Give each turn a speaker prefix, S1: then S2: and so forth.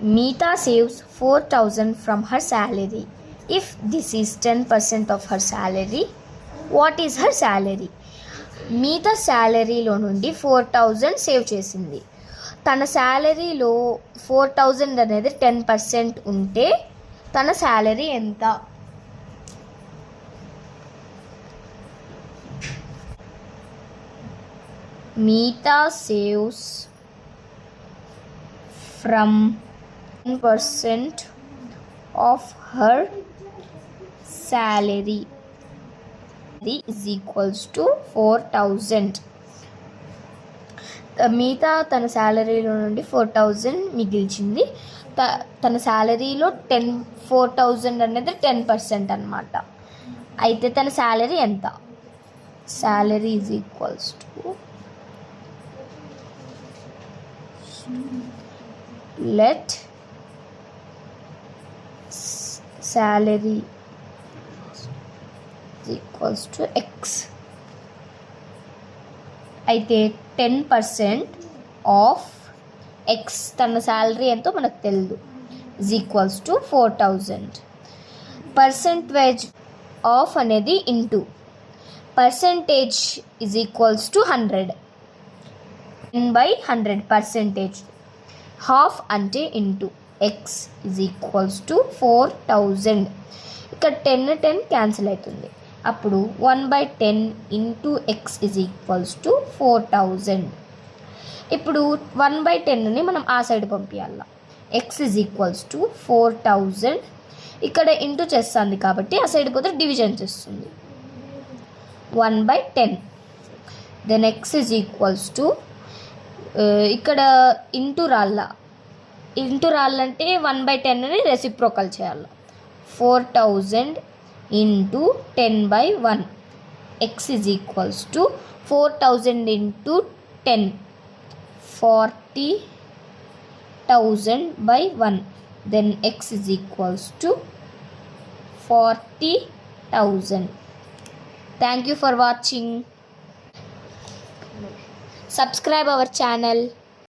S1: Meeta saves 4,000 from her salary. If this is 10% of her salary, what is her salary? Meeta శాలరీలో నుండి 4,000 save చేసింది. తన శాలరీలో 4,000 అనేది 10% ఉంటే తన శాలరీ ఎంత? Meeta saves from 10% of her salary is equals to 4,000. మిగతా తన శాలరీలో నుండి 4,000 మిగిల్చింది. తన శాలరీలో 4,000 అనేది 10% అన్నమాట. అయితే తన శాలరీ ఎంత? Salary is equals to let salary is equals to x. అయితే 10% ఆఫ్ ఎక్స్ తన శాలరీ ఎంతో మనకు తెలియదు is equals to 4,000. Percentage of అనేది into percentage is equals to 100. 10/100 percentage. Half అంటే into x is equals to 4,000. ఇక్కడ 10 cancel అవుతుంది. అప్పుడు 1/10 into x is equals to 4,000. ఇప్పుడు 1/10ని మనం ఆ సైడ్ పంపించాలి. X is equals to 4,000. ఇక్కడ ఇంటూ చేస్తుంది కాబట్టి ఆ సైడ్ పోతే డివిజన్ చేస్తుంది. 1/10 then x is equals to ఇక్కడ ఇంటూ రాళ్ళంటే 1/10ని రెసిప్రోకల్ చేయాలి. 4,000 into 10/1 x is equals to 4,000 into 10 40,000/1 then x is equals to 40,000. Thank you for watching. Subscribe our channel.